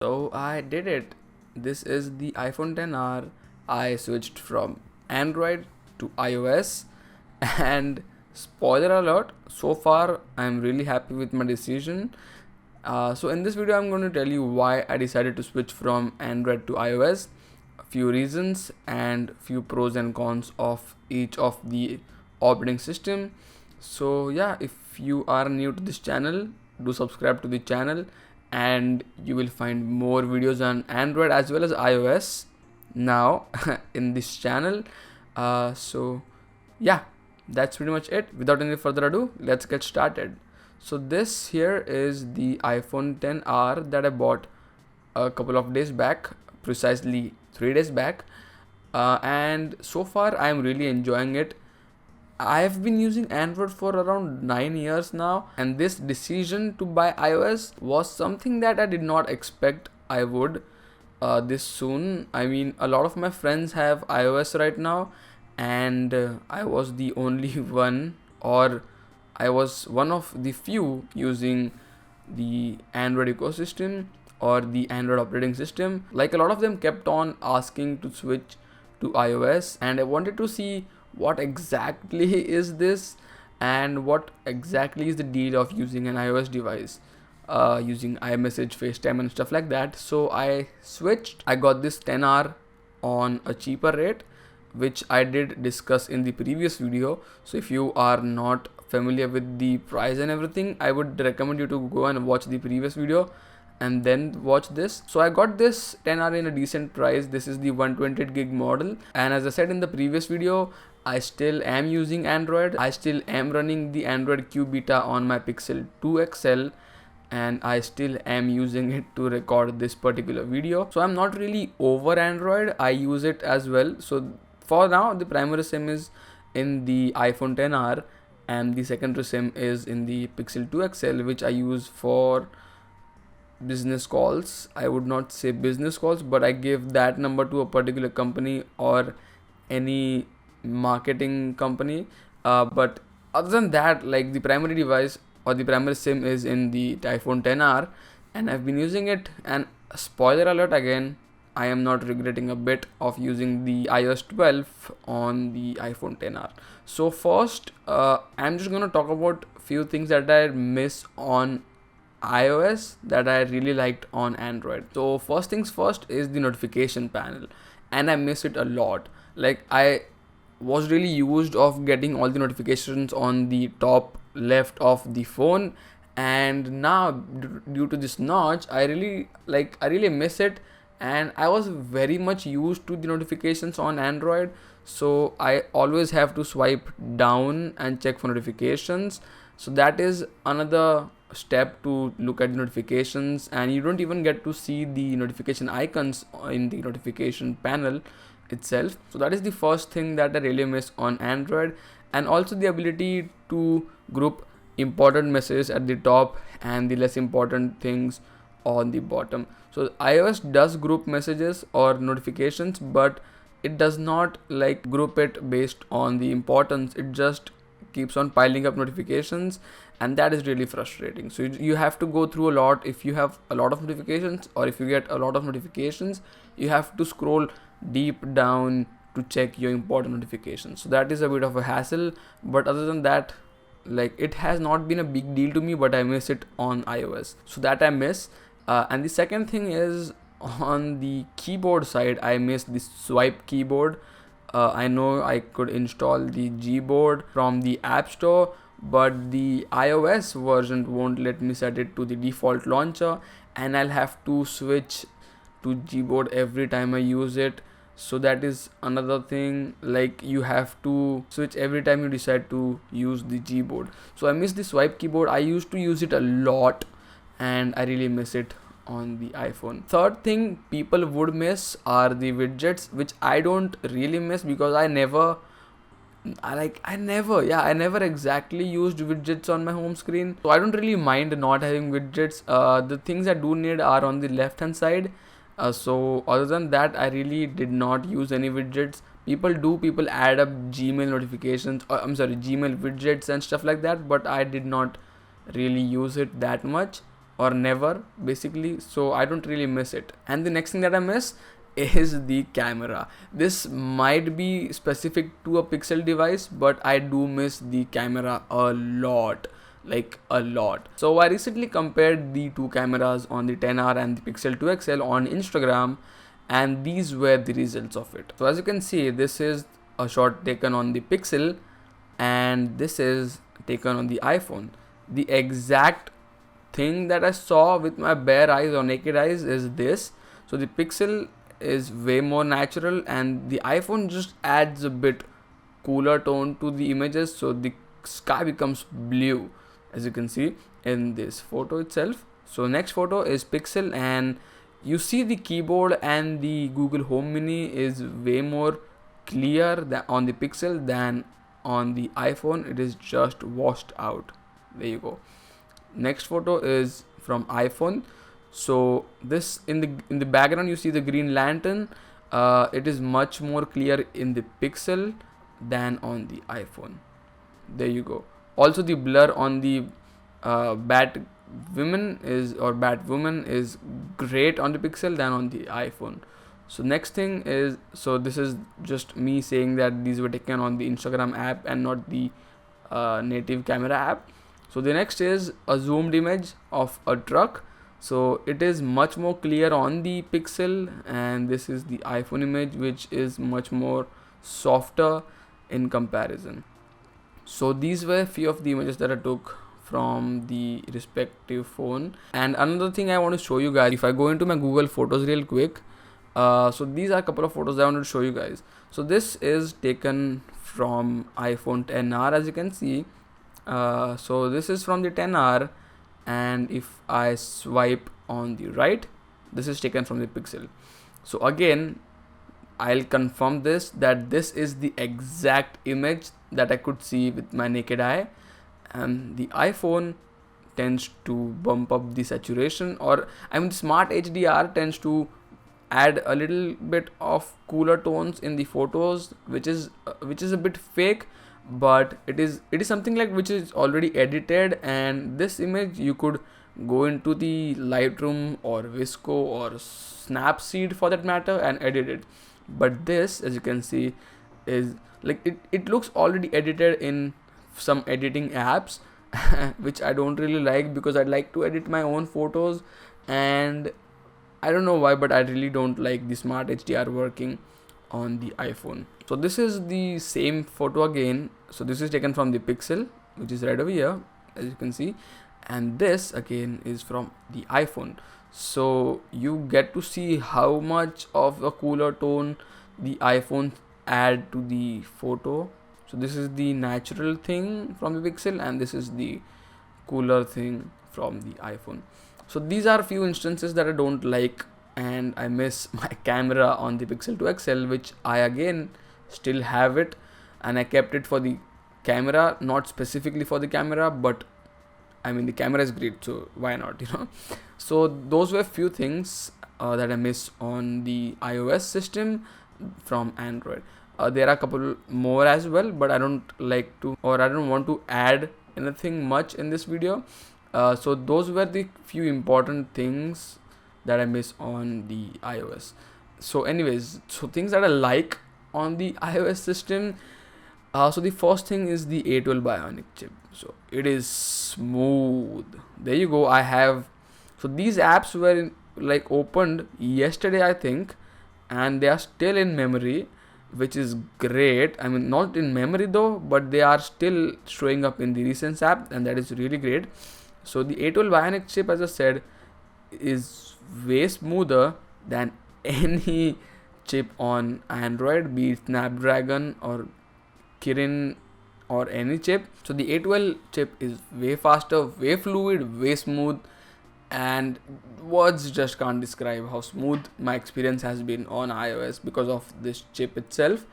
So I did it. This is the iPhone 10R. I switched from Android to iOS, and spoiler alert, so far I'm really happy with my decision. So in this video I'm going to tell you why I decided to switch from Android to iOS, a few reasons and few pros and cons of each of the operating system. So yeah, if you are new to this channel, do subscribe to the channel and you will find more videos on Android as well as iOS now in this channel. So yeah, that's pretty much it. Without any further ado, let's get started. So this here is the iPhone 10R that I bought a couple of days back, precisely 3 days back, and so far I'm really enjoying it. I've been using Android for around 9 years now, and this decision to buy iOS was something that I did not expect I would this soon. I mean, a lot of my friends have iOS right now, and I was the only one, or I was one of the few using the Android ecosystem or the Android operating system. Like, a lot of them kept on asking to switch to iOS, and I wanted to see what exactly is this and what exactly is the deal of using an iOS device, using iMessage, FaceTime and stuff like that. So I switched. I got this 10R on a cheaper rate, which I did discuss in the previous video. So if you are not familiar with the price and everything, I would recommend you to go and watch the previous video and then watch this. So I got this 10R in a decent price. This is the 128 gig model, and as I said in the previous video, I still am using Android. I still am running the Android Q beta on my Pixel 2 XL, and I still am using it to record this particular video. So I'm not really over Android. I use it as well. So for now, the primary SIM is in the iPhone 10R and the secondary SIM is in the Pixel 2 XL, which I use for business calls. I would not say business calls, but I give that number to a particular company or any marketing company. But other than that, like, the primary device or the primary SIM is in the iPhone 10R, and I've been using it. And spoiler alert again, I am not regretting a bit of using the iOS 12 on the iPhone 10R. So first, I'm just gonna talk about few things that I miss on iOS that I really liked on Android. So first things first is the notification panel, and I miss it a lot. Like, I was really used of getting all the notifications on the top left of the phone, and now due to this notch, I really miss it. And I was very much used to the notifications on Android, so I always have to swipe down and check for notifications. So that is another step to look at the notifications, and you don't even get to see the notification icons in the notification panel itself. So that is the first thing that I really miss on Android, and also the ability to group important messages at the top and the less important things on the bottom. So iOS does group messages or notifications, but it does not like group it based on the importance. It just keeps on piling up notifications, and that is really frustrating. So you have to go through a lot. If you have a lot of notifications, or if you get a lot of notifications, you have to scroll deep down to check your important notifications. So that is a bit of a hassle, but other than that, like, it has not been a big deal to me, but I miss it on iOS. So that I miss. And the second thing is, on the keyboard side, I miss the swipe keyboard. I know I could install the Gboard from the App Store, but the iOS version won't let me set it to the default launcher, and I'll have to switch to Gboard every time I use it. So that is another thing. Like, you have to switch every time you decide to use the Gboard. So I miss the swipe keyboard. I used to use it a lot, and I really miss it on the iPhone. Third thing people would miss are the widgets, which I don't really miss because I never exactly used widgets on my home screen. So I don't really mind not having widgets. The things I do need are on the left hand side. So other than that, I really did not use any widgets. People add up Gmail notifications, Gmail widgets and stuff like that, but I did not really use it that much. or never basically, so I don't really miss it. And the next thing that I miss is the camera. This might be specific to a Pixel device, but I do miss the camera a lot, like a lot. So I recently compared the two cameras on the 10R and the Pixel 2 XL on Instagram, and these were the results of it. So as you can see, this is a shot taken on the Pixel and this is taken on the iPhone. The exact thing that I saw with my bare eyes or naked eyes is this. So the Pixel is way more natural and the iPhone just adds a bit cooler tone to the images, so the sky becomes blue, as you can see in this photo itself. So next photo is Pixel, and you see the keyboard and the Google Home Mini is way more clear than on the Pixel than on the iPhone. It is just washed out. There you go. Next photo is from iPhone. So this in the background you see the green lantern. It is much more clear in the Pixel than on the iPhone. There you go. Also the blur on the Batwoman is great on the Pixel than on the iPhone. So next thing is, so this is just me saying that these were taken on the Instagram app and not the native camera app. So the next is a zoomed image of a truck. So it is much more clear on the Pixel, and this is the iPhone image, which is much more softer in comparison. So these were a few of the images that I took from the respective phone. And another thing I want to show you guys, if I go into my Google Photos real quick, so these are a couple of photos that I wanted to show you guys. So this is taken from iPhone 10R, as you can see. So this is from the 10R, and if I swipe on the right, this is taken from the Pixel. So again, I'll confirm this, that this is the exact image that I could see with my naked eye, and the iPhone tends to bump up the saturation, or I mean Smart HDR tends to add a little bit of cooler tones in the photos, which is a bit fake, but it is something like which is already edited. And this image you could go into the Lightroom or Visco or Snapseed for that matter and edit it. But this, as you can see, is like it looks already edited in some editing apps which I don't really like, because I like to edit my own photos, and I don't know why, but I really don't like the Smart HDR working on the iPhone. So this is the same photo again. So this is taken from the Pixel, which is right over here, as you can see, and this again is from the iPhone. So you get to see how much of a cooler tone the iPhone add to the photo. So this is the natural thing from the Pixel, and this is the cooler thing from the iPhone. So these are few instances that I don't like, and I miss my camera on the Pixel 2 XL, which I again still have it, and I kept it for the camera, not specifically for the camera, but I mean the camera is great, so why not, So those were few things that I miss on the iOS system from Android. There are a couple more as well, but I don't like to, or I don't want to add anything much in this video. So those were the few important things that I miss on the iOS. So anyways, so things that I like on the iOS system. So the first thing is the A12 Bionic chip. So it is smooth. There you go. So these apps were like opened yesterday, I think, and they are still in memory, which is great. I mean, not in memory though, but they are still showing up in the recent app, and that is really great. So the A12 Bionic chip, as I said, is way smoother than any chip on Android, be it Snapdragon or Kirin or any chip. So the A12 chip is way faster, way fluid, way smooth, and words just can't describe how smooth my experience has been on iOS because of this chip itself.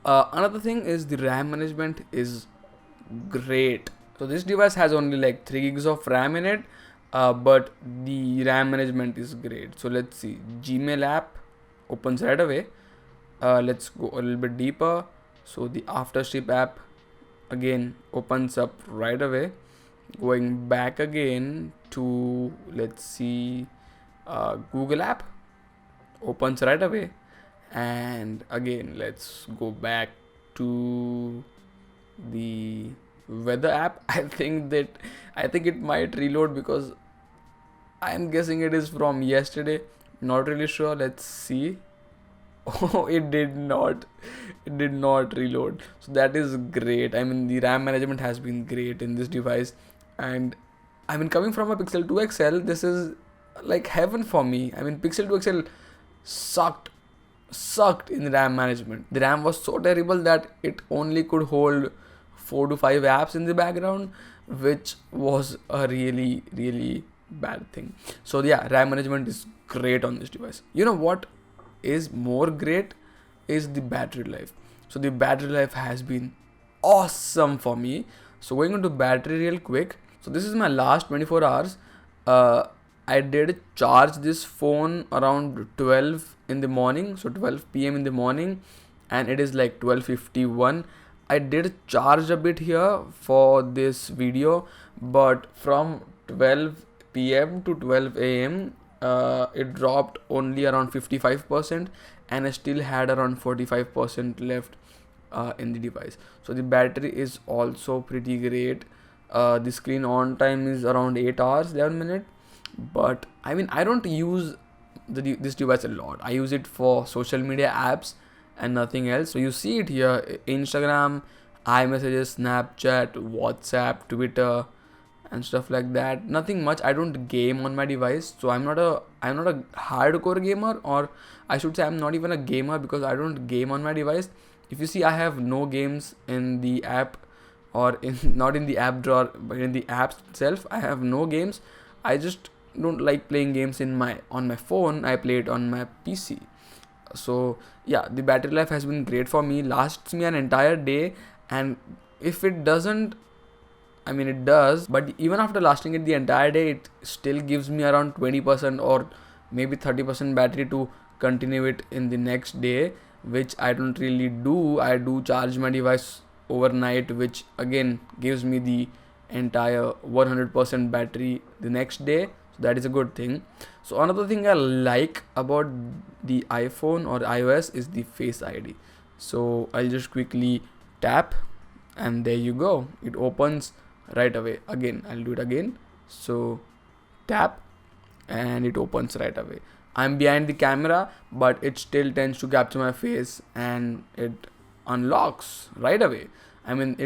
Another thing is the RAM management is great. So this device has only like 3 gigs of RAM in it, but the RAM management is great. So let's see, Gmail app opens right away. Let's go a little bit deeper. So the Aftership app again opens up right away. Going back again to, let's see, Google app, opens right away. And again, let's go back to the weather app. I think it might reload because I'm guessing it is from yesterday. Not really sure. Let's see. Oh, it did not. It did not reload. So that is great. I mean, the RAM management has been great in this device, and I mean, coming from a Pixel 2 XL, this is like heaven for me. I mean, Pixel 2 XL sucked in RAM management. The RAM was so terrible that it only could hold 4 to 5 apps in the background, which was a really bad thing. So yeah, RAM management is great on this device. You know what is more great is the battery life. So the battery life has been awesome for me. So going into battery real quick. So this is my last 24 hours. I did charge this phone around 12 in the morning, so 12 p.m. in the morning, and it is like 12:51. I did charge a bit here for this video, but from 12 p.m. to 12 a.m. It dropped only around 55%, and I still had around 45% left in the device. So the battery is also pretty great. The screen on time is around 8 hours 11 minutes, but I mean, I don't use this device a lot. I use it for social media apps and nothing else. So you see it here: Instagram, iMessages, Snapchat, WhatsApp, Twitter, and stuff like that. Nothing much. I don't game on my device, so I'm not a hardcore gamer, or I should say I'm not even a gamer because I don't game on my device. If you see, I have no games in the app, or in not in the app drawer, but in the apps itself. I have no games. I just don't like playing games on my phone. I play it on my PC. So yeah, the battery life has been great for me. Lasts me an entire day, and if it doesn't, I mean, it does, but even after lasting it the entire day, it still gives me around 20% or maybe 30% battery to continue it in the next day, which I don't really do. I do charge my device overnight, which again gives me the entire 100% battery the next day. So that is a good thing. So another thing I like about the iPhone or iOS is the Face ID. So I'll just quickly tap, and there you go. It opens right away. Again, I'll do it again. So tap, and it opens right away. I'm behind the camera, but it still tends to capture my face, and it unlocks right away. I mean,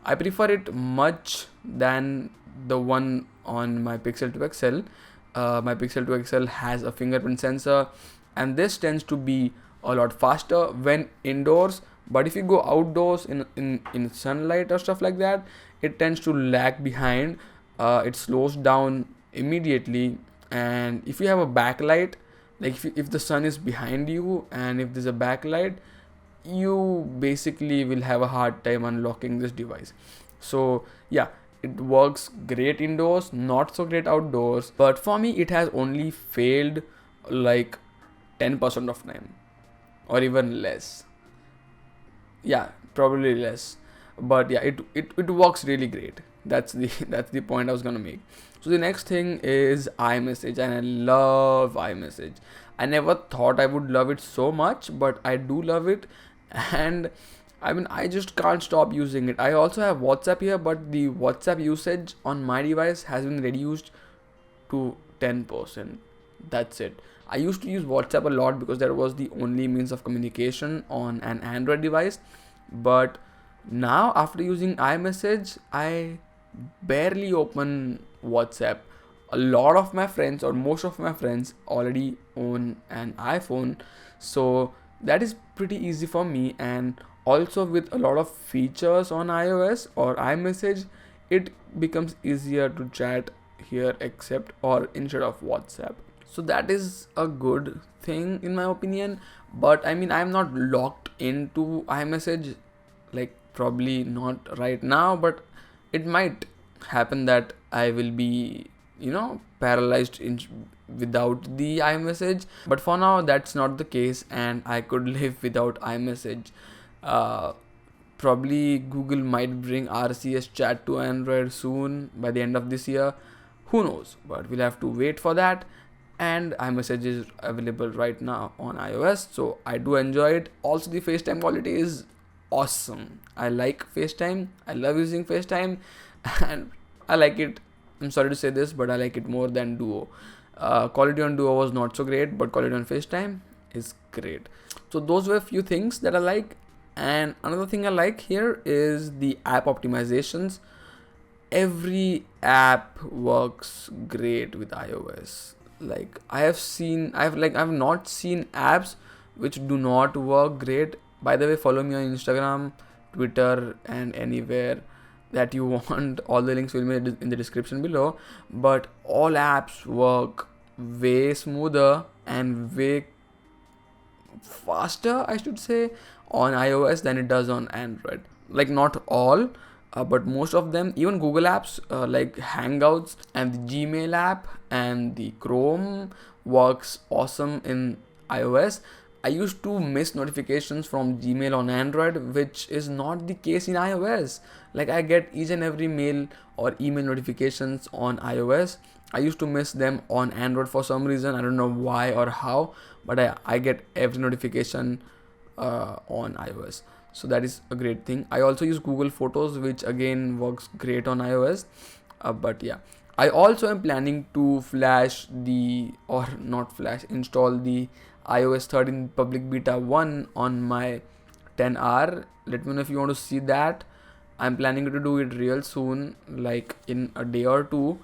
I prefer it much than the one on my Pixel 2 XL. My Pixel 2 XL has a fingerprint sensor, and this tends to be a lot faster when indoors. But if you go outdoors in sunlight or stuff like that, it tends to lag behind. It slows down immediately, and if you have a backlight, like if the sun is behind you and if there's a backlight, you basically will have a hard time unlocking this device. So yeah, it works great indoors, not so great outdoors, but for me it has only failed like 10% of time, or even less. Yeah, probably less, but yeah, it works really great. That's the that's the point I was gonna make. So the next thing is iMessage, and I love iMessage. I never thought I would love it so much, but I do love it. And I mean, I just can't stop using it. I also have WhatsApp here, but the WhatsApp usage on my device has been reduced to 10%. That's it. I used to use WhatsApp a lot because that was the only means of communication on an Android device. But now, after using iMessage, I barely open WhatsApp. A lot of my friends, or most of my friends, already own an iPhone, so that is pretty easy for me. And also, with a lot of features on iOS or iMessage, it becomes easier to chat here except or instead of WhatsApp. So that is a good thing in my opinion. But I mean, I'm not locked into iMessage, like probably not right now, but it might happen that I will be, paralyzed without the iMessage. But for now, that's not the case, and I could live without iMessage. Uh, Probably Google might bring RCS chat to Android soon by the end of this year. Who knows? But we'll have to wait for that. And iMessage is available right now on iOS, so I do enjoy it. Also, the FaceTime quality is awesome. I like FaceTime. I love using FaceTime, and I like it. I'm sorry to say this, but I like it more than Duo. Quality on Duo was not so great, but quality on FaceTime is great. So those were a few things that I like. And another thing I like here is the app optimizations. Every app works great with iOS. Like I've not seen apps which do not work great. By the way, follow me on Instagram, Twitter, and anywhere that you want. All the links will be in the description below. But all apps work way smoother and way faster, I should say, on iOS than it does on Android. Like, not all, but most of them. Even Google apps like Hangouts and the Gmail app and the Chrome works awesome in iOS. I used to miss notifications from Gmail on Android, which is not the case in iOS. Like, I get each and every mail or email notifications on iOS. I used to miss them on Android for some reason. I don't know why or how, but I get every notification on iOS. So that is a great thing. I also use Google Photos, which again works great on iOS. But yeah, I also am planning to install the iOS 13 public beta 1 on my 10R. Let me know if you want to see that. I'm planning to do it real soon, like in a day or two.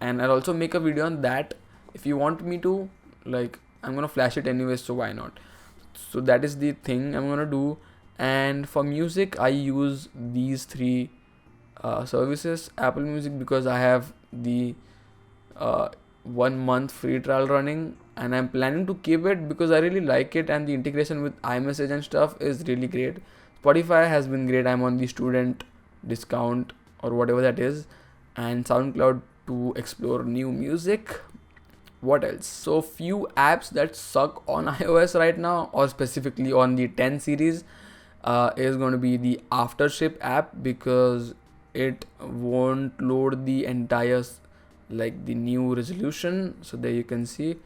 And I'll also make a video on that if you want me to. Like, I'm gonna flash it anyway, so why not? So that is the thing I'm gonna do. And for music, I use these three services. Apple Music, because I have the 1 month free trial running, and I'm planning to keep it because I really like it, and the integration with iMessage and stuff is really great. Spotify has been great. I'm on the student discount or whatever that is, and SoundCloud to explore new music. What else? So few apps that suck on iOS right now, or specifically on the 10 series, is going to be the Aftership app, because it won't load the entire like the new resolution. So there you can see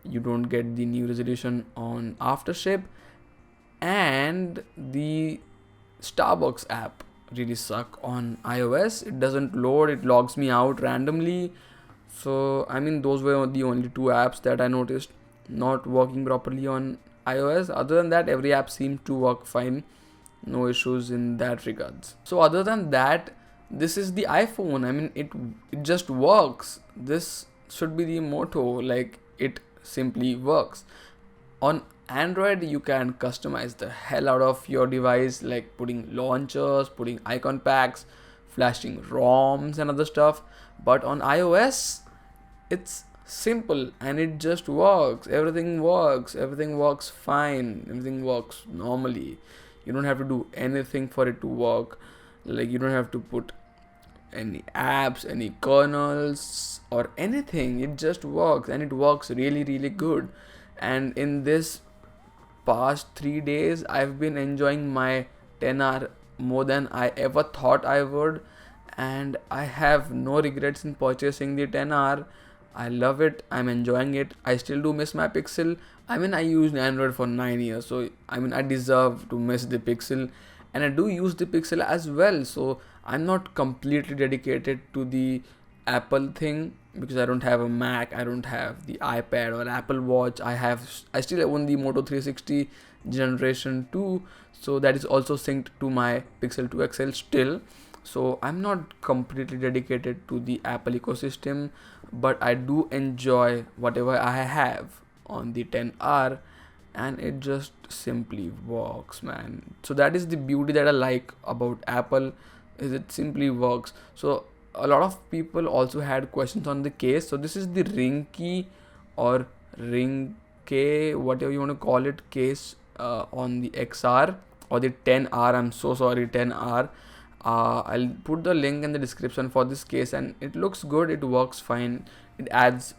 you don't get the new resolution on Aftership. And the Starbucks app really suck on iOS. It doesn't load, it logs me out randomly. So I mean, those were the only two apps that I noticed not working properly on iOS. Other than that, every app seemed to work fine. No issues in that regards. So other than that, this is the iPhone. I mean, it just works. This should be the motto. Like, it simply works. On Android, you can customize the hell out of your device, like putting launchers, putting icon packs, flashing ROMs and other stuff. But on iOS, it's simple and it just works. Everything works fine, everything works normally. You don't have to do anything for it to work. Like, you don't have to put any apps, any kernels or anything. It just works, and it works really, really good. And in this past 3 days, I've been enjoying my 10R more than I ever thought I would, and I have no regrets in purchasing the 10R. I love it. I'm enjoying it. I still do miss my Pixel. I mean, I used Android for 9 years, so I mean, I deserve to miss the Pixel, and I do use the Pixel as well. So I'm not completely dedicated to the Apple thing, because I don't have a Mac, I don't have the iPad or Apple Watch. I still own the Moto 360 generation 2, so that is also synced to my Pixel 2 XL still. So I'm not completely dedicated to the Apple ecosystem, but I do enjoy whatever I have on the 10R, and it just simply works, man. So that is the beauty that I like about Apple, is it simply works. So a lot of people also had questions on the case. So this is the ring key or ring K, whatever you want to call it, case on the XR or the 10R. I'm so sorry, 10R. I'll put the link in the description for this case, and it looks good. It works fine. It adds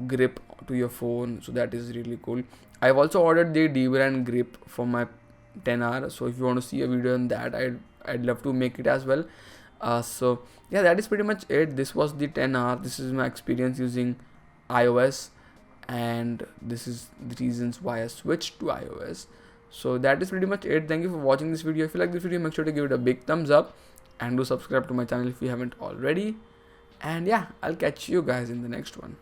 grip to your phone, so that is really cool. I've also ordered the D-brand grip for my 10R, so if you want to see a video on that, I'd love to make it as well. So yeah, that is pretty much it. This was the 10 hour. This is my experience using iOS, and this is the reasons why I switched to iOS. So that is pretty much it. Thank you for watching this video. If you like this video, make sure to give it a big thumbs up and do subscribe to my channel if you haven't already. And yeah, I'll catch you guys in the next one.